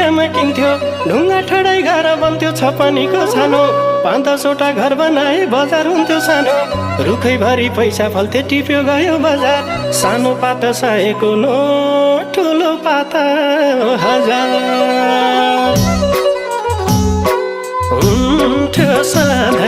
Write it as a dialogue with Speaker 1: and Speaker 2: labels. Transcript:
Speaker 1: रुपियाँमा किन्थ्यो ढुङ्गा ठडाई घर बन्थ्यो छपनीको सानो 5-10 घर बनाए बजार हुन्थ्यो सानो रुखैभरि पैसा फल्थे टिप्यो गयो बजार सानो पाता सयको नोट ठुलो पाता 1000 हुन्थ्यो सधैँ